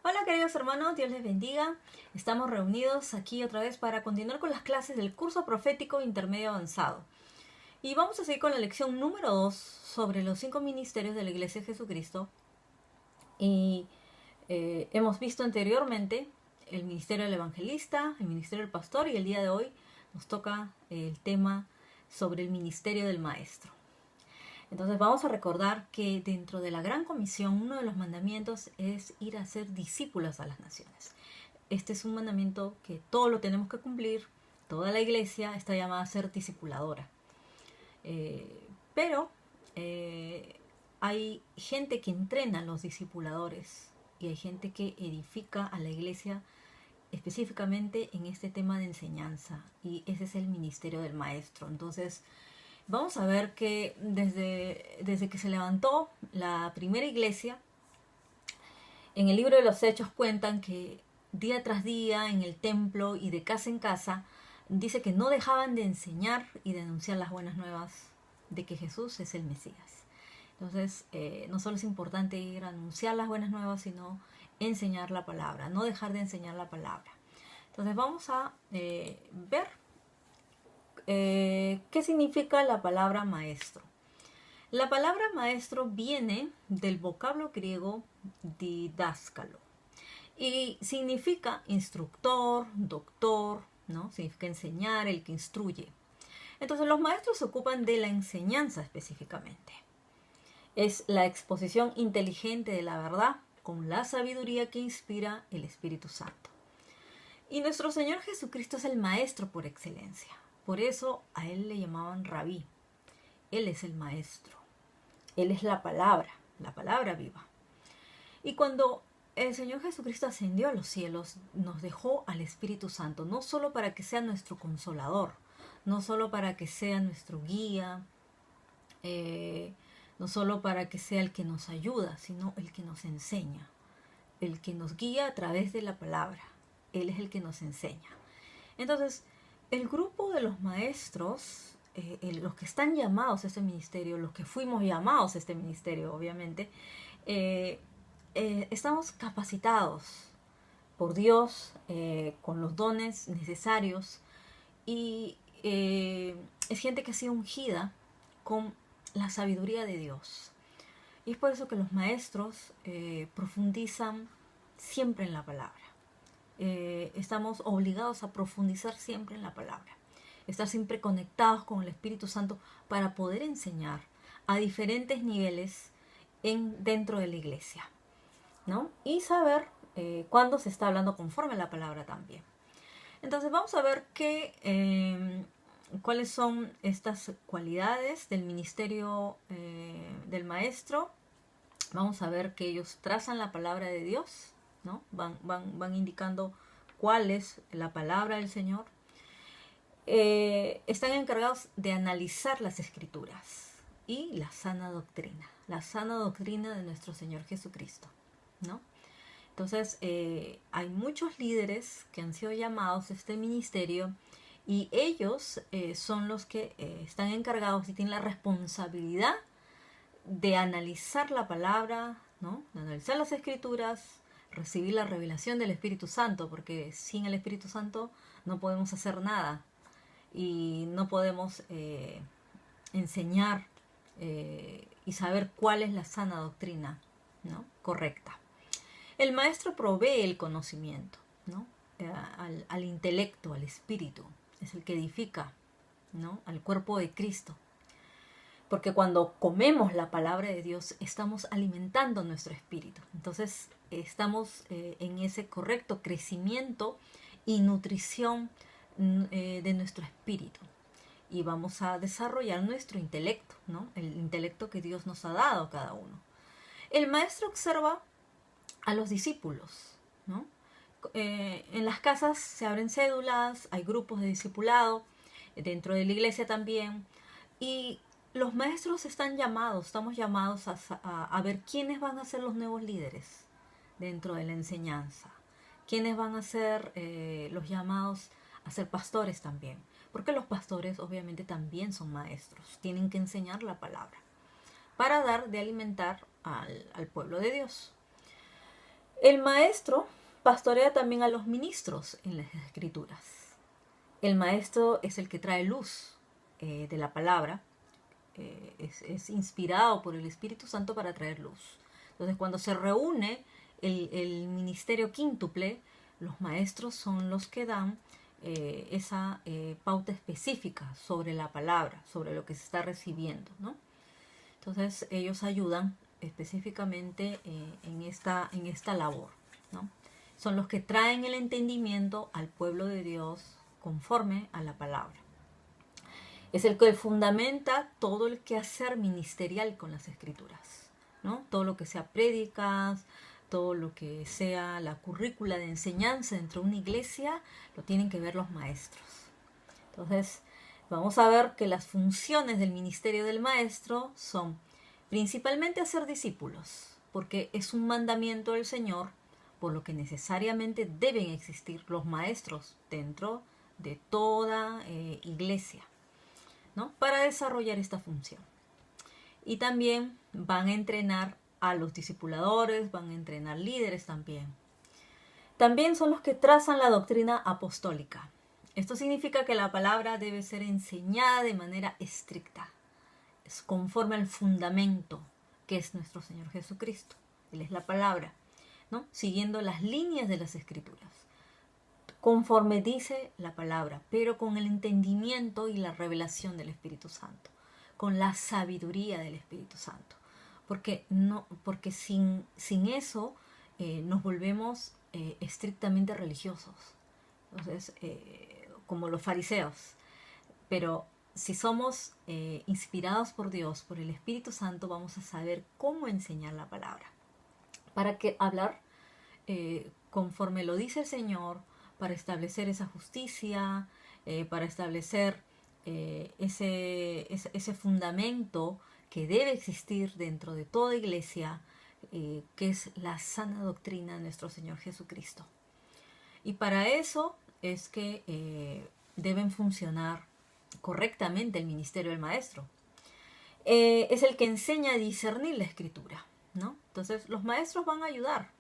Hola queridos hermanos, Dios les bendiga. Estamos reunidos aquí otra vez para continuar con las clases del curso profético intermedio avanzado. Y vamos a seguir con la lección número 2 sobre los 5 ministerios de la Iglesia de Jesucristo. Y hemos visto anteriormente el ministerio del evangelista, el ministerio del pastor, y el día de hoy nos toca el tema sobre el ministerio del maestro. Entonces vamos a recordar que dentro de la Gran Comisión uno de los mandamientos es ir a ser discípulos a las naciones. Este es un mandamiento que todos lo tenemos que cumplir, toda la iglesia está llamada a ser discipuladora. Pero hay gente que entrena a los discipuladores y hay gente que edifica a la iglesia específicamente en este tema de enseñanza, y ese es el ministerio del maestro. Entonces vamos a ver que desde que se levantó la primera iglesia, en el libro de los Hechos cuentan que día tras día en el templo y de casa en casa, dice que no dejaban de enseñar y de anunciar las buenas nuevas de que Jesús es el Mesías. Entonces, no solo es importante ir a anunciar las buenas nuevas, sino enseñar la palabra, no dejar de enseñar la palabra. Entonces vamos a ver qué significa la palabra maestro. La palabra maestro viene del vocablo griego didáskalo y significa instructor, doctor, ¿no? Significa enseñar, el que instruye. Entonces los maestros se ocupan de la enseñanza específicamente. Es la exposición inteligente de la verdad con la sabiduría que inspira el Espíritu Santo. Y nuestro Señor Jesucristo es el maestro por excelencia. Por eso a él le llamaban rabí. Él es el maestro. Él es la palabra viva. Y cuando el Señor Jesucristo ascendió a los cielos, nos dejó al Espíritu Santo, no solo para que sea nuestro consolador, no solo para que sea nuestro guía, no solo para que sea el que nos ayuda, sino el que nos enseña, el que nos guía a través de la palabra. Él es el que nos enseña. Entonces, el grupo de los maestros, los que están llamados a este ministerio, los que fuimos llamados a este ministerio, obviamente, estamos capacitados por Dios con los dones necesarios, y es gente que ha sido ungida con la sabiduría de Dios. Y es por eso que los maestros profundizan siempre en la palabra. Estamos obligados a profundizar siempre en la palabra, estar siempre conectados con el Espíritu Santo para poder enseñar a diferentes niveles dentro de la iglesia, ¿no? Y saber cuándo se está hablando conforme a la palabra también. Entonces vamos a ver cuáles son estas cualidades del ministerio del maestro. Vamos a ver que ellos trazan la palabra de Dios, ¿no? Van indicando cuál es la palabra del Señor. Están encargados de analizar las escrituras y la sana doctrina de nuestro Señor Jesucristo, ¿no? Entonces hay muchos líderes que han sido llamados a este ministerio, y ellos son los que están encargados y tienen la responsabilidad de analizar la palabra, ¿no? De analizar las escrituras, recibir la revelación del Espíritu Santo, porque sin el Espíritu Santo no podemos hacer nada y no podemos enseñar y saber cuál es la sana doctrina, ¿no? Correcta. El maestro provee el conocimiento, ¿no? Al intelecto, al espíritu, es el que edifica, ¿no? Al cuerpo de Cristo. Porque cuando comemos la palabra de Dios, estamos alimentando nuestro espíritu. Entonces, estamos en ese correcto crecimiento y nutrición de nuestro espíritu. Y vamos a desarrollar nuestro intelecto, ¿no? El intelecto que Dios nos ha dado a cada uno. El maestro observa a los discípulos, ¿no? En las casas se abren cédulas, hay grupos de discipulado, dentro de la iglesia también, y los maestros estamos llamados a ver quiénes van a ser los nuevos líderes dentro de la enseñanza, quiénes van a ser los llamados a ser pastores también, porque los pastores obviamente también son maestros, tienen que enseñar la palabra para dar de alimentar al pueblo de Dios. El maestro pastorea también a los ministros en las escrituras. El maestro es el que trae luz de la palabra, es inspirado por el Espíritu Santo para traer luz. Entonces, cuando se reúne el ministerio quíntuple, los maestros son los que dan esa pauta específica sobre la palabra, sobre lo que se está recibiendo, ¿no? Entonces, ellos ayudan específicamente en esta labor, ¿no? Son los que traen el entendimiento al pueblo de Dios conforme a la palabra. Es el que fundamenta todo el quehacer ministerial con las escrituras, ¿no? Todo lo que sea prédicas, todo lo que sea la currícula de enseñanza dentro de una iglesia, lo tienen que ver los maestros. Entonces, vamos a ver que las funciones del ministerio del maestro son principalmente hacer discípulos, porque es un mandamiento del Señor, por lo que necesariamente deben existir los maestros dentro de toda iglesia, ¿no? Para desarrollar esta función. Y también van a entrenar a los discipuladores, van a entrenar líderes también. También son los que trazan la doctrina apostólica. Esto significa que la palabra debe ser enseñada de manera estricta, es conforme al fundamento que es nuestro Señor Jesucristo. Él es la palabra, ¿no? Siguiendo las líneas de las escrituras, conforme dice la palabra, pero con el entendimiento y la revelación del Espíritu Santo, con la sabiduría del Espíritu Santo. Porque sin eso nos volvemos estrictamente religiosos. Entonces, como los fariseos. Pero si somos inspirados por Dios, por el Espíritu Santo, vamos a saber cómo enseñar la palabra. Para que hablar conforme lo dice el Señor, para establecer esa justicia, para establecer ese fundamento que debe existir dentro de toda iglesia, que es la sana doctrina de nuestro Señor Jesucristo. Y para eso es que deben funcionar correctamente el ministerio del maestro. Es el que enseña a discernir la escritura, ¿no? Entonces los maestros van a ayudar,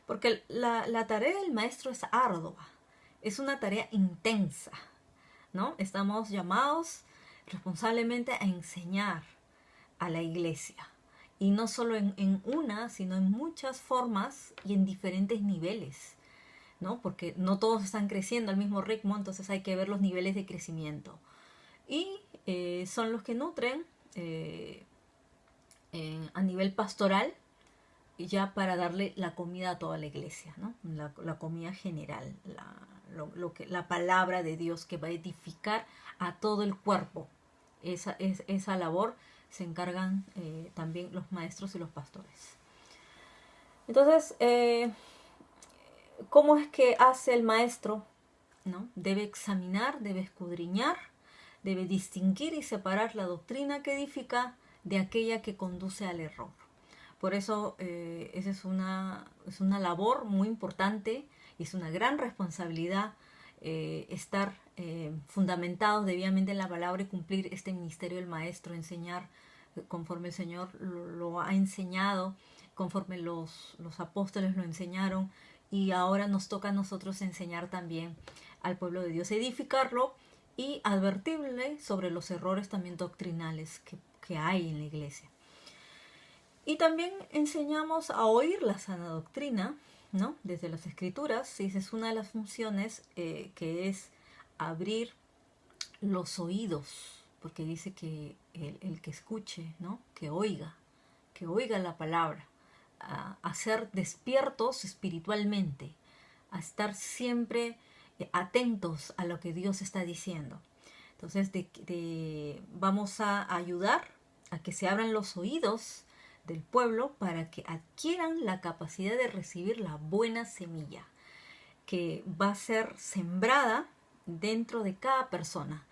porque la tarea del maestro es ardua, es una tarea intensa, ¿no? Estamos llamados responsablemente a enseñar a la iglesia, y no solo en una, sino en muchas formas y en diferentes niveles, ¿no? Porque no todos están creciendo al mismo ritmo, entonces hay que ver los niveles de crecimiento. Y son los que nutren a nivel pastoral, ya para darle la comida a toda la iglesia, ¿no? La comida general, la palabra de Dios que va a edificar a todo el cuerpo. Esa labor se encargan también los maestros y los pastores. Entonces, ¿cómo es que hace el maestro? ¿No? Debe examinar, debe escudriñar, debe distinguir y separar la doctrina que edifica de aquella que conduce al error. Por eso esa es una labor muy importante y es una gran responsabilidad estar fundamentados debidamente en la palabra y cumplir este ministerio del maestro, enseñar conforme el Señor lo ha enseñado, conforme los apóstoles lo enseñaron, y ahora nos toca a nosotros enseñar también al pueblo de Dios, edificarlo y advertirle sobre los errores también doctrinales que hay en la iglesia. Y también enseñamos a oír la sana doctrina, ¿no? Desde las escrituras, y esa es una de las funciones que es abrir los oídos, porque dice que el que escuche, ¿no? Que oiga la palabra, a ser despiertos espiritualmente, a estar siempre atentos a lo que Dios está diciendo. Entonces vamos a ayudar a que se abran los oídos del pueblo para que adquieran la capacidad de recibir la buena semilla que va a ser sembrada dentro de cada persona.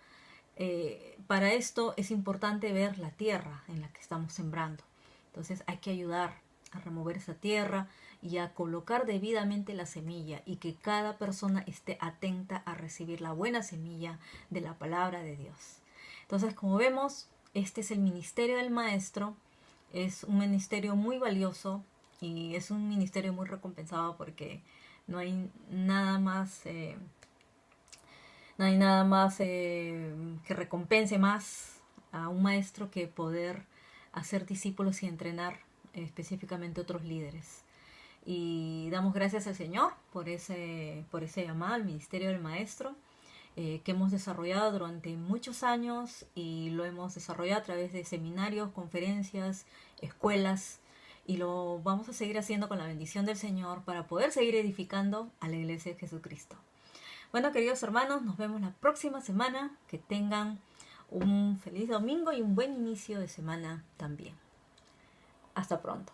Para esto es importante ver la tierra en la que estamos sembrando. Entonces hay que ayudar a remover esa tierra y a colocar debidamente la semilla, y que cada persona esté atenta a recibir la buena semilla de la palabra de Dios. Entonces, como vemos, este es el ministerio del maestro. Es un ministerio muy valioso, Y es un ministerio muy recompensado porque no hay nada más, no hay nada más que recompense más a un maestro que poder hacer discípulos y entrenar específicamente otros líderes. Y damos gracias al Señor por ese llamado al ministerio del maestro, que hemos desarrollado durante muchos años, y lo hemos desarrollado a través de seminarios, conferencias, escuelas, y lo vamos a seguir haciendo con la bendición del Señor para poder seguir edificando a la iglesia de Jesucristo. Bueno, queridos hermanos, nos vemos la próxima semana. Que tengan un feliz domingo y un buen inicio de semana también. Hasta pronto.